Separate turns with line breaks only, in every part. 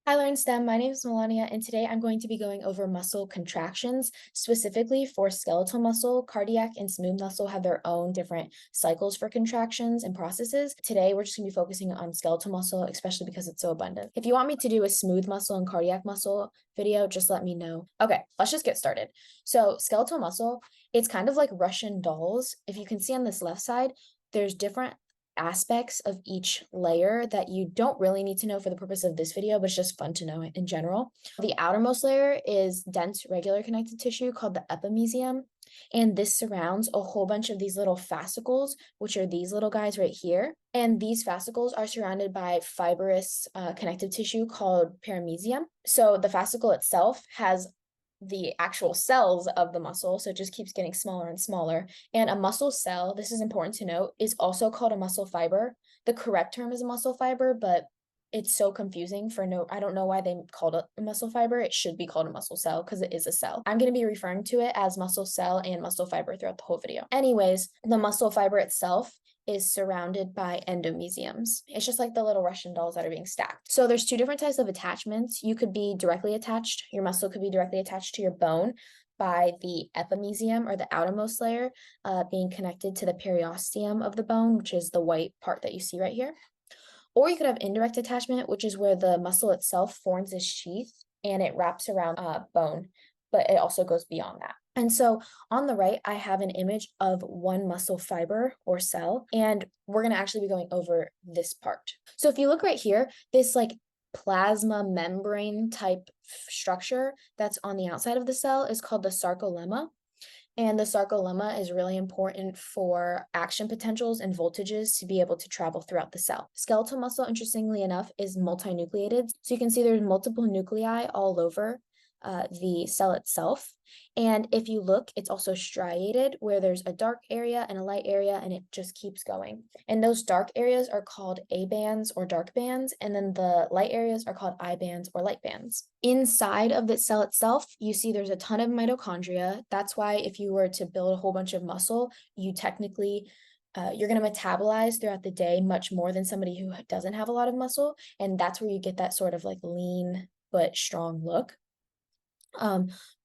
Hi, Learn STEM. My name is Melania, and today I'm going to be going over muscle contractions, specifically for skeletal muscle. Cardiac and smooth muscle have their own different cycles for contractions and processes. Today, we're just going to be focusing on skeletal muscle, especially because it's so abundant. If you want me to do a smooth muscle and cardiac muscle video, just let me know. Okay, let's just get started. So, skeletal muscle, it's kind of like Russian dolls. If you can see on this left side, there's different aspects of each layer that you don't really need to know for the purpose of this video, but it's just fun to know in general. The outermost layer is dense regular connective tissue called the epimysium, and this surrounds a whole bunch of these little fascicles, which are these little guys right here. And these fascicles are surrounded by fibrous connective tissue called perimysium. So the fascicle itself has the actual cells of the muscle, so it just keeps getting smaller and smaller. And a muscle cell, this is important to note, is also called a muscle fiber. The correct term is a muscle fiber, but it's so confusing I don't know why they called it a muscle fiber. It should be called a muscle cell because it is a cell. I'm going to be referring to it as muscle cell and muscle fiber throughout the whole video. Anyways, the muscle fiber itself is surrounded by endomysiums. It's just like the little Russian dolls that are being stacked. So there's two different types of attachments. You could be directly attached, your muscle could be directly attached to your bone by the epimysium or the outermost layer being connected to the periosteum of the bone, which is the white part that you see right here. Or you could have indirect attachment, which is where the muscle itself forms a sheath and it wraps around bone, but it also goes beyond that. And so on the right, I have an image of one muscle fiber or cell, and we're going to actually be going over this part. So if you look right here, this like plasma membrane type structure that's on the outside of the cell is called the sarcolemma. And the sarcolemma is really important for action potentials and voltages to be able to travel throughout the cell. Skeletal muscle, interestingly enough, is multinucleated. So you can see there's multiple nuclei all over the cell itself. And if you look, it's also striated, where there's a dark area and a light area, and it just keeps going. And those dark areas are called A bands or dark bands, and then the light areas are called I bands or light bands. Inside of the cell itself, you see there's a ton of mitochondria. That's why if you were to build a whole bunch of muscle, you technically you're going to metabolize throughout the day much more than somebody who doesn't have a lot of muscle. And that's where you get that sort of like lean but strong look.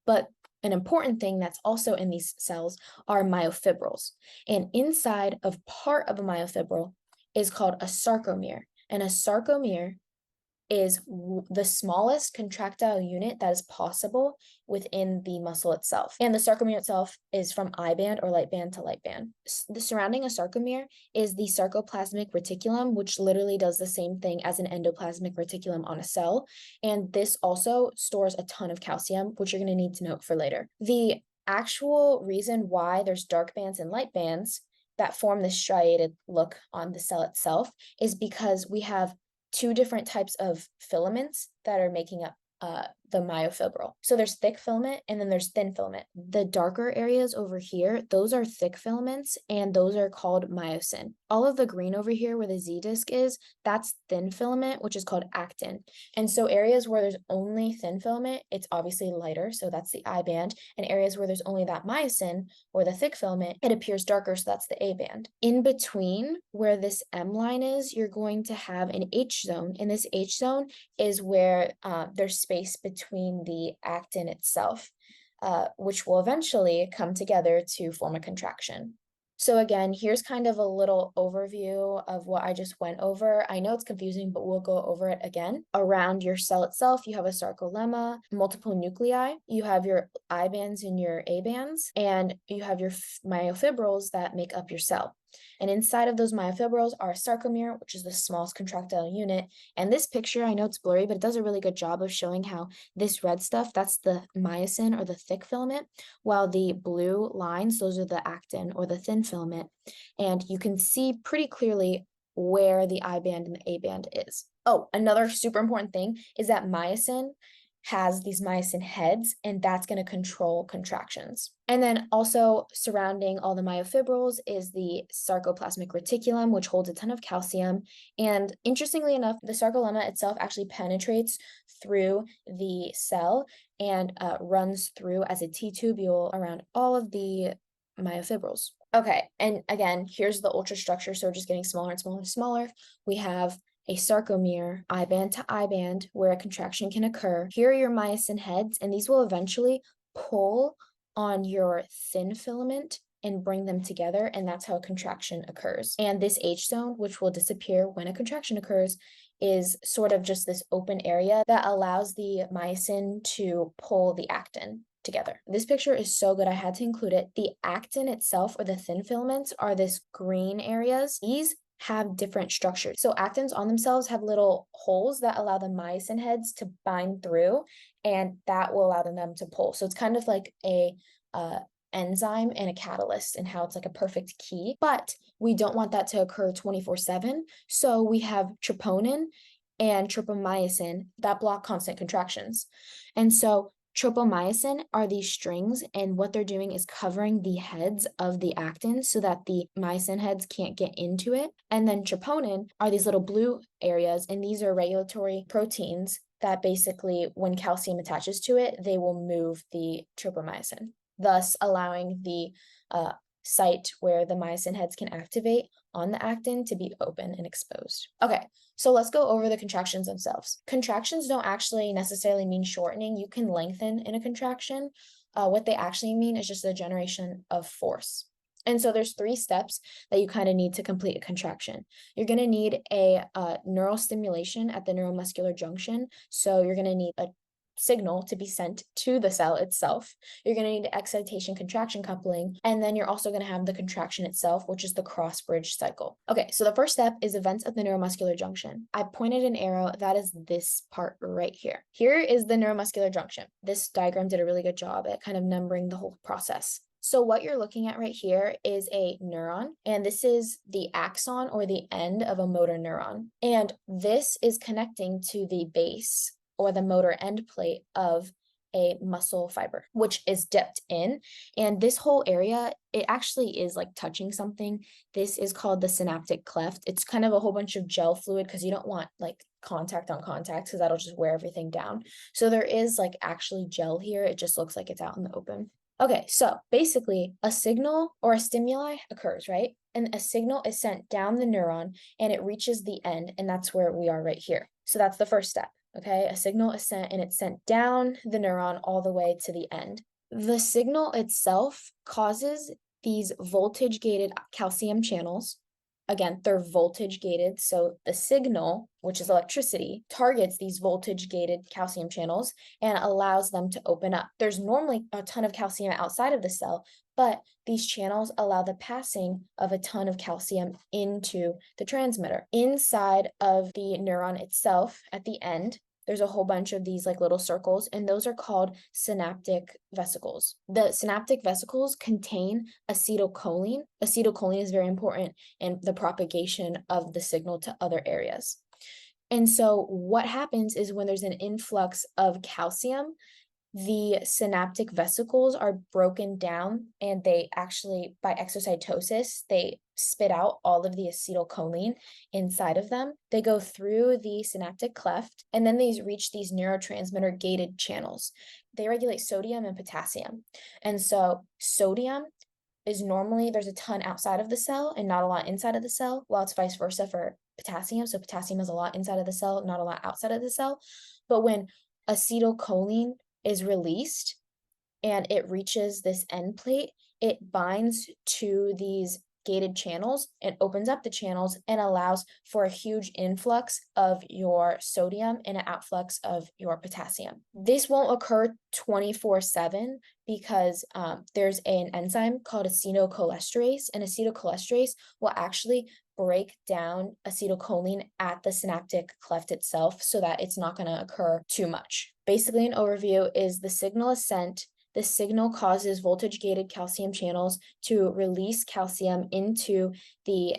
But an important thing that's also in these cells are myofibrils. And inside of part of a myofibril is called a sarcomere. And a sarcomere is the smallest contractile unit that is possible within the muscle itself. And the sarcomere itself is from I band or light band to light band. The surrounding a sarcomere is the sarcoplasmic reticulum, which literally does the same thing as an endoplasmic reticulum on a cell. And this also stores a ton of calcium, which you're going to need to note for later. The actual reason why there's dark bands and light bands that form this striated look on the cell itself is because we have two different types of filaments that are making up the myofibril. So there's thick filament and then there's thin filament. The darker areas over here, those are thick filaments and those are called myosin. All of the green over here where the Z disc is, that's thin filament, which is called actin. And so areas where there's only thin filament, it's obviously lighter, so that's the I band. And areas where there's only that myosin or the thick filament, it appears darker, so that's the A band. In between where this M line is, you're going to have an H zone. And this H zone is where there's space between the actin itself, which will eventually come together to form a contraction. So again, here's kind of a little overview of what I just went over. I know it's confusing, but we'll go over it again. Around your cell itself, you have a sarcolemma, multiple nuclei, you have your I bands and your A bands, and you have your myofibrils that make up your cell. And inside of those myofibrils are a sarcomere, which is the smallest contractile unit. And this picture, I know it's blurry, but it does a really good job of showing how this red stuff, that's the myosin or the thick filament, while the blue lines, those are the actin or the thin filament. And you can see pretty clearly where the I band and the A band is. Oh, another super important thing is that myosin has these myosin heads, and that's going to control contractions. And then also surrounding all the myofibrils is the sarcoplasmic reticulum, which holds a ton of calcium. And interestingly enough, the sarcolemma itself actually penetrates through the cell and runs through as a T-tubule around all of the myofibrils. Okay, and again, here's the ultrastructure, so we're just getting smaller and smaller and smaller. We have a sarcomere, eye band to eye band, where a contraction can occur. Here are your myosin heads, and these will eventually pull on your thin filament and bring them together, and that's how a contraction occurs. And this H zone, which will disappear when a contraction occurs, is sort of just this open area that allows the myosin to pull the actin together. This picture is so good, I had to include it. The actin itself, or the thin filaments, are this green areas. These have different structures. So actins on themselves have little holes that allow the myosin heads to bind through, and that will allow them to pull. So it's kind of like a enzyme and a catalyst, and how it's like a perfect key, but we don't want that to occur 24/7. So we have troponin and tropomyosin that block constant contractions. And so tropomyosin are these strings, and what they're doing is covering the heads of the actin so that the myosin heads can't get into it. And then troponin are these little blue areas, and these are regulatory proteins that basically, when calcium attaches to it, they will move the tropomyosin, thus allowing the site where the myosin heads can activate on the actin to be open and exposed. Okay, so let's go over the contractions themselves. Contractions don't actually necessarily mean shortening. You can lengthen in a contraction. What they actually mean is just the generation of force. And so there's 3 steps that you kind of need to complete a contraction. You're going to need a neural stimulation at the neuromuscular junction. So you're going to need a signal to be sent to the cell itself. You're going to need excitation contraction coupling, and then you're also going to have the contraction itself, which is the cross bridge cycle. Okay, so the first step is events at the neuromuscular junction. I pointed an arrow, that is this part right here. Here is the neuromuscular junction. This diagram did a really good job at kind of numbering the whole process. So what you're looking at right here is a neuron, and this is the axon, or the end of a motor neuron. And this is connecting to the base, or the motor end plate of a muscle fiber, which is dipped in. And this whole area, it actually is like touching something. This is called the synaptic cleft. It's kind of a whole bunch of gel fluid, because you don't want like contact on contact, because that'll just wear everything down. So there is like actually gel here. It just looks like it's out in the open. Okay, so basically a signal or a stimuli occurs, right? And a signal is sent down the neuron, and it reaches the end, and that's where we are right here. So that's the first step. Okay, a signal is sent, and it's sent down the neuron all the way to the end. The signal itself causes these voltage gated calcium channels. Again, they're voltage gated. So the signal, which is electricity, targets these voltage gated calcium channels and allows them to open up. There's normally a ton of calcium outside of the cell, but these channels allow the passing of a ton of calcium into the transmitter. Inside of the neuron itself, at the end, there's a whole bunch of these like little circles, and those are called synaptic vesicles. The synaptic vesicles contain acetylcholine. Acetylcholine is very important in the propagation of the signal to other areas. And so what happens is, when there's an influx of calcium, the synaptic vesicles are broken down, and they actually, by exocytosis, they spit out all of the acetylcholine inside of them. They go through the synaptic cleft, and then they reach these neurotransmitter gated channels. They regulate sodium and potassium. And so sodium is normally, there's a ton outside of the cell and not a lot inside of the cell, while it's vice versa for potassium. So potassium is a lot inside of the cell, not a lot outside of the cell. But when acetylcholine is released and it reaches this end plate, it binds to these gated channels and opens up the channels and allows for a huge influx of your sodium and an outflux of your potassium. This won't occur 24/7 because there's an enzyme called acetylcholinesterase, and acetylcholinesterase will actually break down acetylcholine at the synaptic cleft itself so that it's not going to occur too much. Basically, an overview is the signal is sent. The signal causes voltage-gated calcium channels to release calcium into the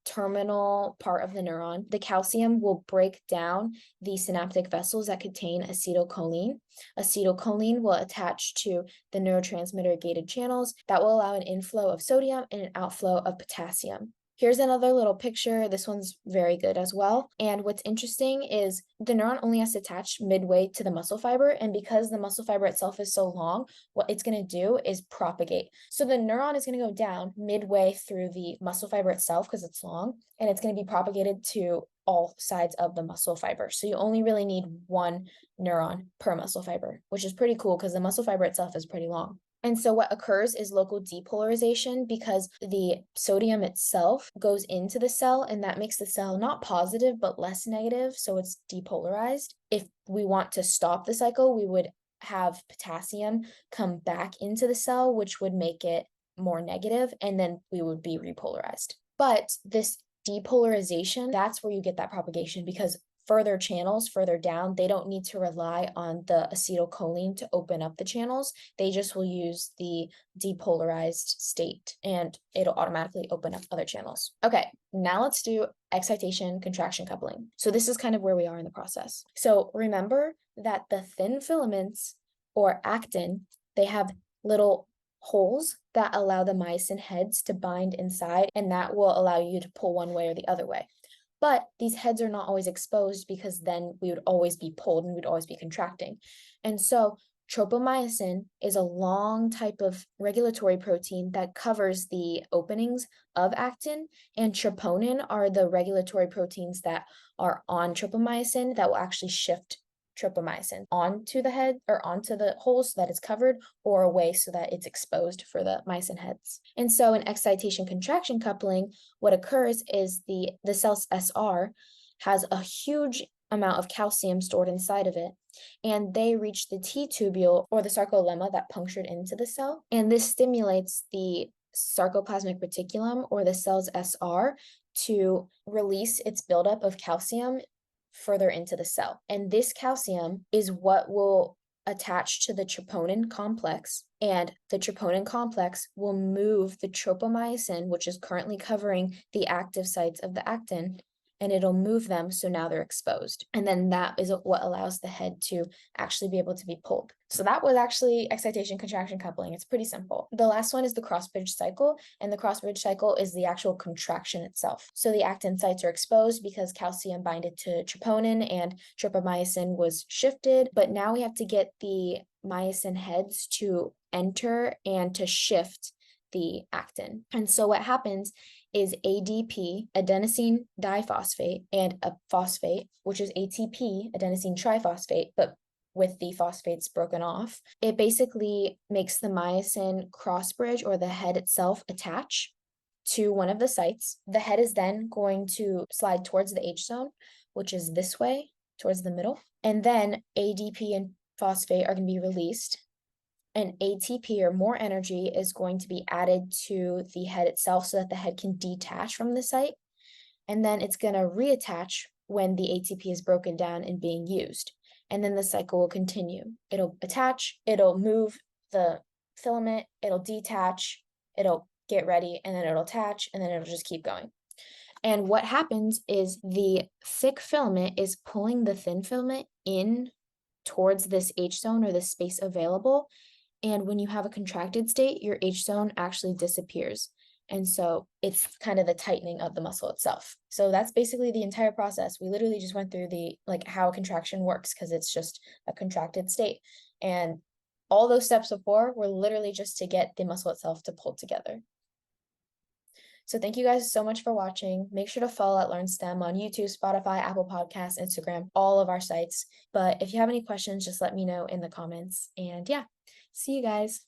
terminal part of the neuron. The calcium will break down the synaptic vessels that contain acetylcholine. Acetylcholine will attach to the neurotransmitter-gated channels that will allow an inflow of sodium and an outflow of potassium. Here's another little picture. This one's very good as well. And what's interesting is the neuron only has to attach midway to the muscle fiber. And because the muscle fiber itself is so long, what it's going to do is propagate. So the neuron is going to go down midway through the muscle fiber itself because it's long, and it's going to be propagated to all sides of the muscle fiber. So you only really need one neuron per muscle fiber, which is pretty cool because the muscle fiber itself is pretty long. And so what occurs is local depolarization because the sodium itself goes into the cell, and that makes the cell not positive, but less negative. So it's depolarized. If we want to stop the cycle, we would have potassium come back into the cell, which would make it more negative, and then we would be repolarized. But this depolarization, that's where you get that propagation, because further channels further down, they don't need to rely on the acetylcholine to open up the channels. They just will use the depolarized state and it'll automatically open up other channels. Okay, now let's do excitation contraction coupling. So this is kind of where we are in the process. So remember that the thin filaments or actin, they have little holes that allow the myosin heads to bind inside, and that will allow you to pull one way or the other way. But these heads are not always exposed because then we would always be pulled and we'd always be contracting. And so tropomyosin is a long type of regulatory protein that covers the openings of actin, and troponin are the regulatory proteins that are on tropomyosin that will actually shift tropomyosin onto the head or onto the hole so that it's covered, or away so that it's exposed for the myosin heads. And so in excitation contraction coupling, what occurs is the cell SR has a huge amount of calcium stored inside of it, and they reach the T tubule or the sarcolemma that punctured into the cell, and this stimulates the sarcoplasmic reticulum or the cell's SR to release its buildup of calcium further into the cell. And this calcium is what will attach to the troponin complex, and the troponin complex will move the tropomyosin, which is currently covering the active sites of the actin, and it'll move them so now they're exposed. And then that is what allows the head to actually be able to be pulled. So that was actually excitation contraction coupling. It's pretty simple. The last one is the cross-bridge cycle, and the cross-bridge cycle is the actual contraction itself. So the actin sites are exposed because calcium binded to troponin and tropomyosin was shifted, but now we have to get the myosin heads to enter and to shift the actin. And so what happens is ADP, adenosine diphosphate, and a phosphate, which is ATP, adenosine triphosphate, but with the phosphates broken off. It basically makes the myosin cross bridge, or the head itself, attach to one of the sites. The head is then going to slide towards the H zone, which is this way, towards the middle. And then ADP and phosphate are going to be released, and ATP, or more energy, is going to be added to the head itself so that the head can detach from the site. And then it's going to reattach when the ATP is broken down and being used. And then the cycle will continue. It'll attach, it'll move the filament, it'll detach, it'll get ready, and then it'll attach, and then it'll just keep going. And what happens is the thick filament is pulling the thin filament in towards this H zone, or the space available. And when you have a contracted state, your H zone actually disappears. And so it's kind of the tightening of the muscle itself. So that's basically the entire process. We literally just went through the how a contraction works, because it's just a contracted state. And all those steps before were literally just to get the muscle itself to pull together. So thank you guys so much for watching. Make sure to follow at LearnStem on YouTube, Spotify, Apple Podcasts, Instagram, all of our sites. But if you have any questions, just let me know in the comments. And yeah, see you guys.